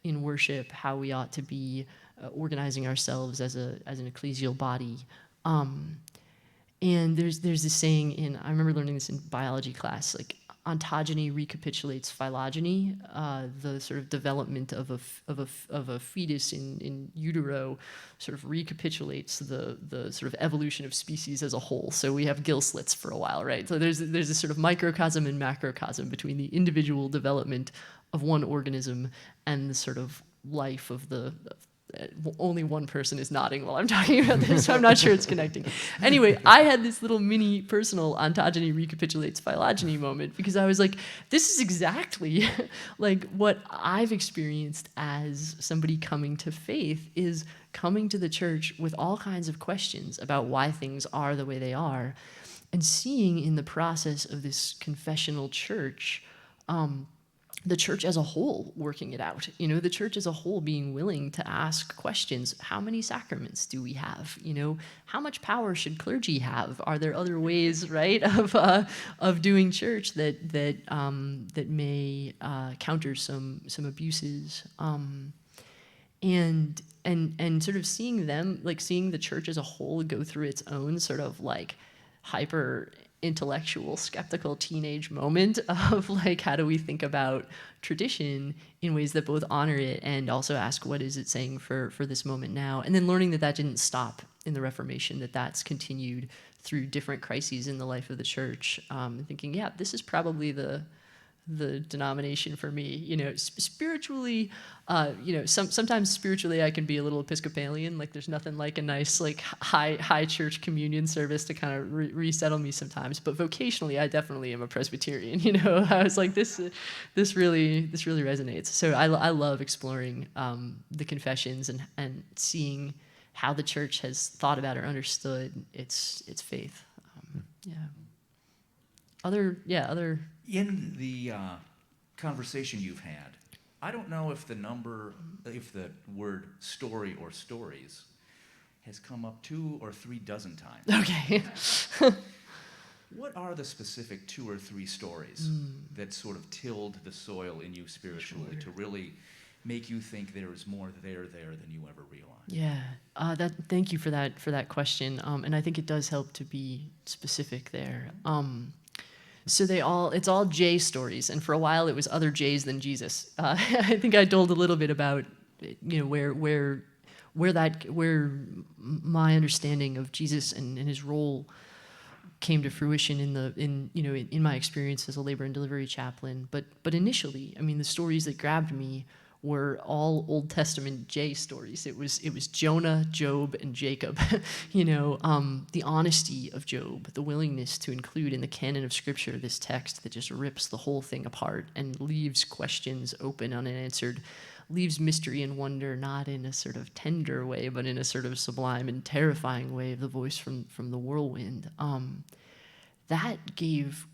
in worship, how we ought to be organizing ourselves as an ecclesial body. And there's this saying I remember learning this in biology class, like, ontogeny recapitulates phylogeny, the sort of development of a fetus in utero sort of recapitulates the sort of evolution of species as a whole. So we have gill slits for a while, right? So there's this sort of microcosm and macrocosm between the individual development of one organism and the sort of life of only one person is nodding while I'm talking about this, so I'm not sure it's connecting. Anyway, I had this little mini personal ontogeny recapitulates phylogeny moment, because I was like, this is exactly like what I've experienced as somebody coming to faith, is coming to the church with all kinds of questions about why things are the way they are, and seeing in the process of this confessional church, the church as a whole working it out, you know, the church as a whole being willing to ask questions. How many sacraments do we have? You know, how much power should clergy have? Are there other ways, right, of doing church that may counter some abuses? And sort of seeing them, like seeing the church as a whole go through its own sort of like hyper intellectual, skeptical teenage moment of like, how do we think about tradition in ways that both honor it and also ask what is it saying for this moment now? And then learning that didn't stop in the Reformation, that's continued through different crises in the life of the church. Thinking, yeah, this is probably the denomination for me, you know, spiritually, you know, sometimes spiritually I can be a little Episcopalian, like there's nothing like a nice, like high church communion service to kind of resettle me sometimes, but vocationally I definitely am a Presbyterian, you know. I was like, this really resonates. So I love exploring the confessions and seeing how the church has thought about or understood its faith. Other In the conversation you've had, I don't know if the word story or stories has come up 2 or 3 dozen times. Okay. What are the specific 2 or 3 stories that sort of tilled the soil in you spiritually to really make you think there is more there than you ever realized? Yeah, thank you for that question, and I think it does help to be specific there. So it's all J stories, and for a while it was other J's than Jesus. I think I told a little bit about, you know, where my understanding of Jesus and his role came to fruition in my experience as a labor and delivery chaplain. But initially, I mean, the stories that grabbed me were all Old Testament J stories. It was Jonah, Job, and Jacob. The honesty of Job, the willingness to include in the canon of Scripture this text that just rips the whole thing apart and leaves questions open, unanswered, leaves mystery and wonder not in a sort of tender way, but in a sort of sublime and terrifying way of the voice from the whirlwind. That gave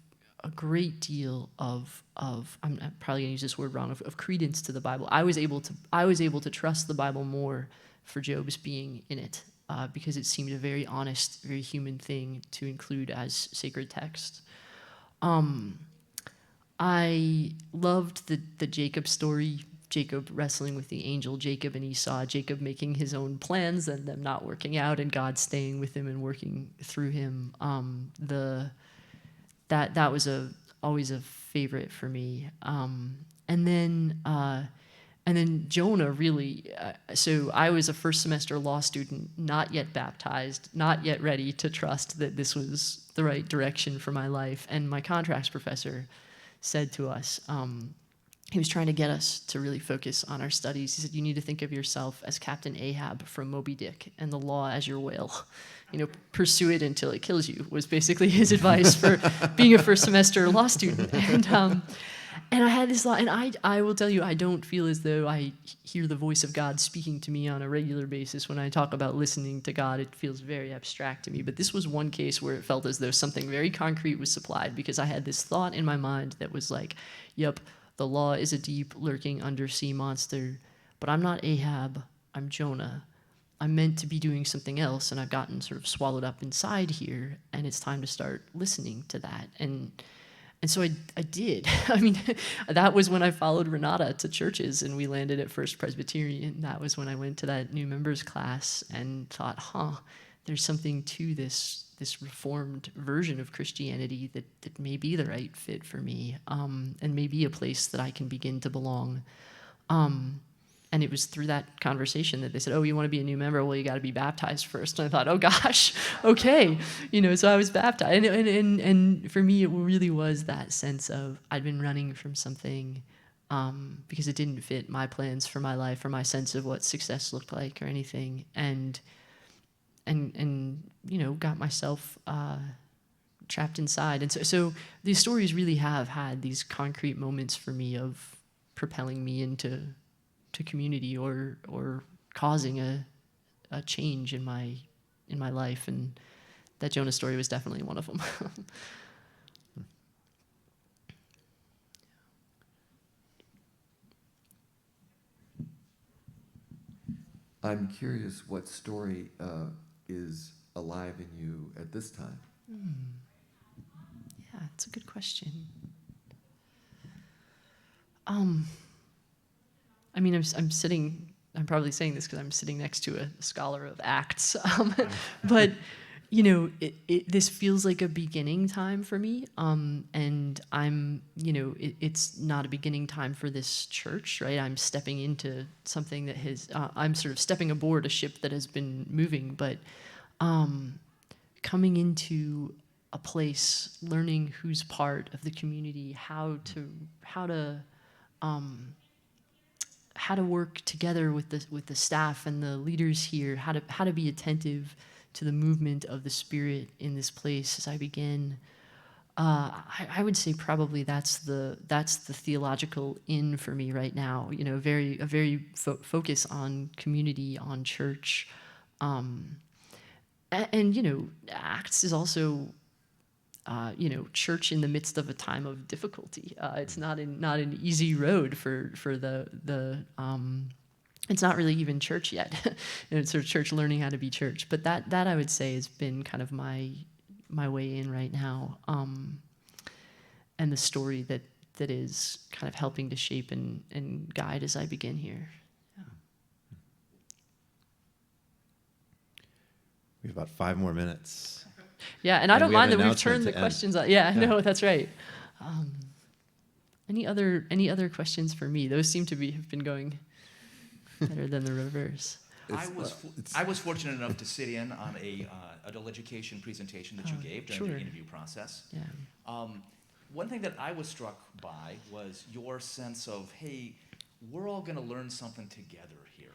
a great deal of I'm probably gonna use this word wrong, of credence to the Bible. I was able to trust the Bible more for Job's being in it, because it seemed a very honest, very human thing to include as sacred text. I loved the Jacob story. Jacob wrestling with the angel, Jacob and Esau, Jacob making his own plans and them not working out, and God staying with him and working through him. That was always a favorite for me. And then Jonah really. So I was a first semester law student, not yet baptized, not yet ready to trust that this was the right direction for my life. And my contracts professor said to us. He was trying to get us to really focus on our studies. He said, you need to think of yourself as Captain Ahab from Moby Dick and the law as your whale. Pursue it until it kills you, was basically his advice for being a first semester law student. And I had this thought, and I will tell you, I don't feel as though I hear the voice of God speaking to me on a regular basis. When I talk about listening to God, it feels very abstract to me. But this was one case where it felt as though something very concrete was supplied, because I had this thought in my mind that was like, yep, the law is a deep, lurking undersea monster, but I'm not Ahab, I'm Jonah. I'm meant to be doing something else, and I've gotten sort of swallowed up inside here, and it's time to start listening to that. And so I did. I mean, that was when I followed Renata to churches, and we landed at First Presbyterian. That was when I went to that new members class and thought, there's something to this reformed version of Christianity that may be the right fit for me, and may be a place that I can begin to belong. And it was through that conversation that they said, oh, you want to be a new member? Well, you got to be baptized first. And I thought, oh gosh, okay. So I was baptized. And for me, it really was that sense of I'd been running from something because it didn't fit my plans for my life or my sense of what success looked like or anything. And got myself trapped inside. And so these stories really have had these concrete moments for me of propelling me into community or causing a change in my life, and that Jonah story was definitely one of them. I'm curious what story is alive in you at this time? Yeah, it's a good question. I mean, I'm probably saying this because I'm sitting next to a scholar of Acts, but this feels like a beginning time for me, and I'm, it's not a beginning time for this church, right? I'm stepping into something that I'm sort of stepping aboard a ship that has been moving, but coming into a place, learning who's part of the community, how to work together with the staff and the leaders here, how to be attentive to the movement of the Spirit in this place as I begin. I would say probably that's the theological in for me right now. A very focus on community, on church, and Acts is also. Church in the midst of a time of difficulty. It's not an easy road for the. It's not really even church yet. It's sort of church learning how to be church. But that I would say has been kind of my way in right now, and the story that is kind of helping to shape and guide as I begin here. Yeah. We have about 5 more minutes. Yeah, and I don't we have mind an that we've announcement turned the to end. questions on. Yeah, no, that's right. Any other questions for me? Those seem to have been going better than the reverse. I was fortunate enough to sit in on a adult education presentation that you gave during sure. the interview process. Yeah. One thing that I was struck by was your sense of, hey, we're all going to learn something together here.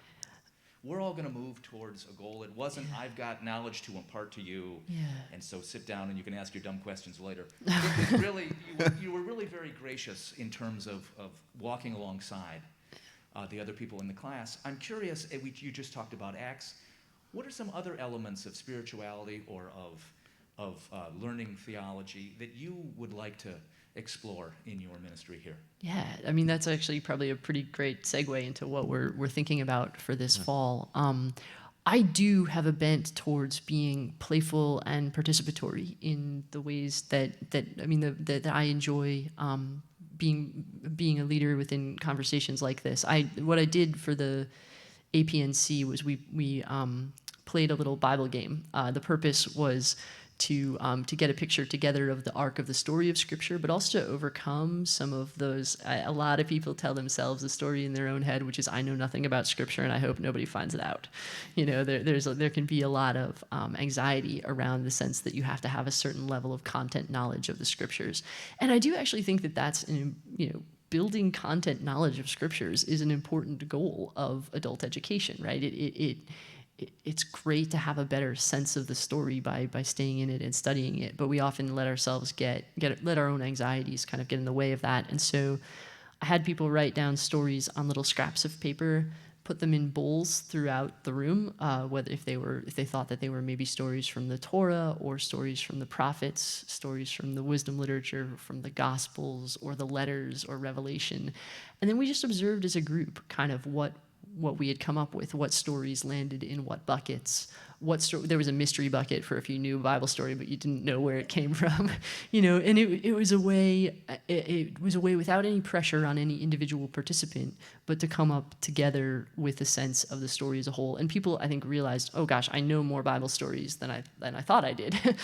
We're all going to move towards a goal. It wasn't, I've got knowledge to impart to you, and so sit down and you can ask your dumb questions later. It was really, you were really very gracious in terms of walking alongside the other people in the class. I'm curious, you just talked about Acts. What are some other elements of spirituality or of learning theology that you would like to explore in your ministry here? Yeah, I mean, that's actually probably a pretty great segue into what we're thinking about for this fall. I do have a bent towards being playful and participatory in the ways that I enjoy being a leader within conversations like this. What I did for the APNC was we played a little Bible game. The purpose was to get a picture together of the arc of the story of Scripture, but also to overcome some of those. A lot of people tell themselves a story in their own head, which is, I know nothing about Scripture, and I hope nobody finds it out. There can be a lot of anxiety around the sense that you have to have a certain level of content knowledge of the Scriptures, and I do actually think that that's building content knowledge of Scriptures is an important goal of adult education, right? It's great to have a better sense of the story by staying in it and studying it, but we often let ourselves let our own anxieties kind of get in the way of that. And so I had people write down stories on little scraps of paper, put them in bowls throughout the room, whether if they thought that they were maybe stories from the Torah or stories from the prophets, stories from the wisdom literature, from the Gospels or the letters or Revelation. And then we just observed as a group kind of what we had come up with, what stories landed in what buckets. There was a mystery bucket for if you knew a Bible story but you didn't know where it came from, and it was a way without any pressure on any individual participant, but to come up together with a sense of the story as a whole. And people, I think, realized, oh gosh, I know more Bible stories than I thought I did.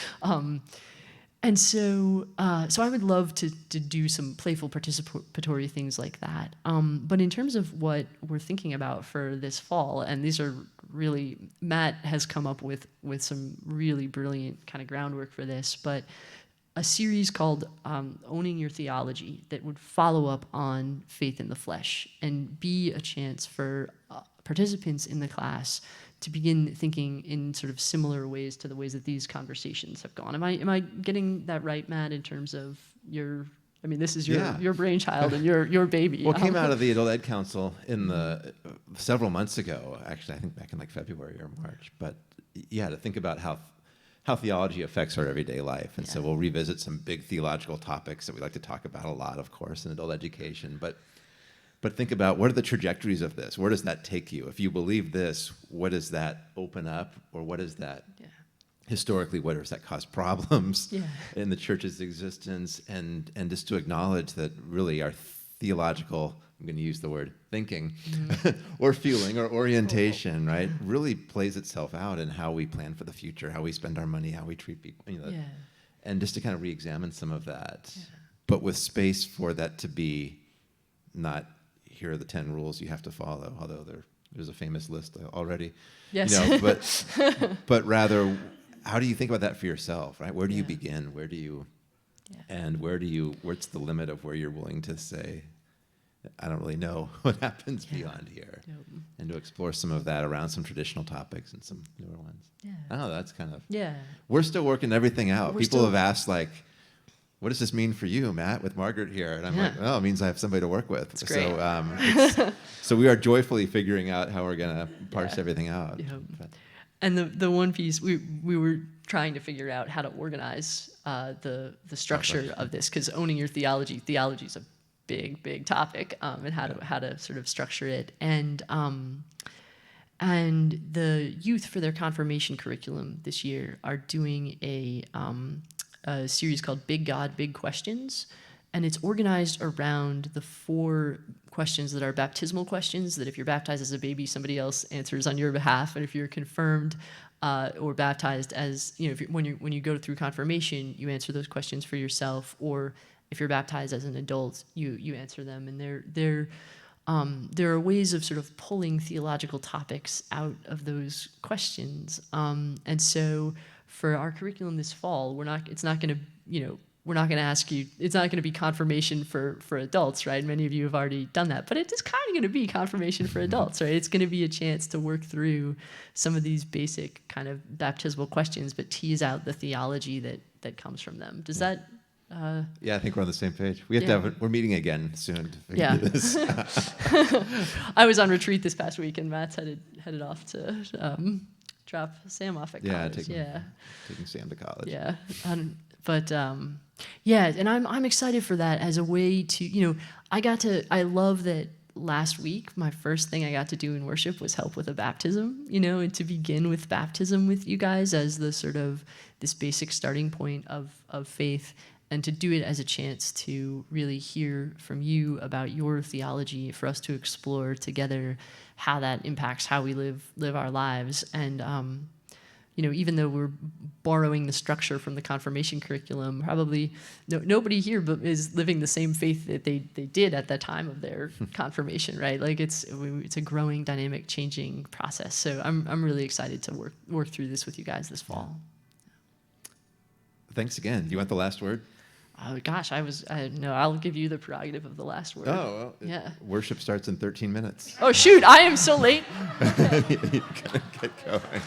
And so I would love to do some playful participatory things like that. But in terms of what we're thinking about for this fall, and these are really, Matt has come up with some really brilliant kind of groundwork for this, but a series called Owning Your Theology that would follow up on Faith in the Flesh and be a chance for participants in the class to begin thinking in sort of similar ways to the ways that these conversations have gone. Am I getting that right, Matt, in terms of this is your brainchild and your baby. Well, it came out of the Adult Ed Council in the several months ago, actually, I think back in like February or March. But yeah, to think about how theology affects our everyday life. And so we'll revisit some big theological topics that we like to talk about a lot, of course, in adult education. But think about, what are the trajectories of this? Where does that take you? If you believe this, what does that open up? Or what does that, historically, what does that cause problems in the church's existence? And just to acknowledge that really our theological, I'm going to use the word thinking, or feeling, or orientation, right, really plays itself out in how we plan for the future, how we spend our money, how we treat people, and just to kind of re-examine some of that, but with space for that to be not, here are the 10 rules you have to follow, although there's a famous list already. Yes. But rather, how do you think about that for yourself, right? Where do you begin? Where do you, and what's the limit of where you're willing to say, I don't really know what happens beyond here. And to explore some of that around some traditional topics and some newer ones. I don't know, that's kind of, we're still working everying out. People have asked, like, what does this mean for you, Matt, with Margaret here? And I'm like, well, it means I have somebody to work with. That's great. So, so we are joyfully figuring out how we're going to parse everything out. And the one piece, we were trying to figure out how to organize the structure of this, because owning your theology is a big topic, and how to sort of structure it. And the youth, for their confirmation curriculum this year, are doing a series called Big God, Big Questions. And it's organized around the 4 questions that are baptismal questions, that if you're baptized as a baby, somebody else answers on your behalf. And if you're confirmed or baptized as, when you go through confirmation, you answer those questions for yourself. Or if you're baptized as an adult, you answer them. And they're there are ways of sort of pulling theological topics out of those questions. And so for our curriculum this fall, we're not going to ask you, it's not going to be confirmation for adults, right? Many of you have already done that, but it is kind of going to be confirmation for adults, right? It's going to be a chance to work through some of these basic kind of baptismal questions, but tease out the theology that comes from them. Does that... Yeah, I think we're on the same page. We have to have we're meeting again soon to figure Yeah. this. I was on retreat this past week, and Matt's headed off to drop Sam off at college. Taking Sam to college. Yeah, and I'm excited for that as a way to, I love that last week, my first thing I got to do in worship was help with a baptism, and to begin with baptism with you guys as the sort of this basic starting point of faith, and to do it as a chance to really hear from you about your theology, for us to explore together how that impacts how we live our lives. And even though we're borrowing the structure from the confirmation curriculum, probably nobody here but is living the same faith that they did at the time of their confirmation, right? Like it's a growing, dynamic, changing process. So I'm really excited to work through this with you guys this fall. Thanks again. Do you want the last word? Oh gosh, I'll give you the prerogative of the last word. Oh, well, yeah. Worship starts in 13 minutes. Oh shoot, I am so late. You gotta get going.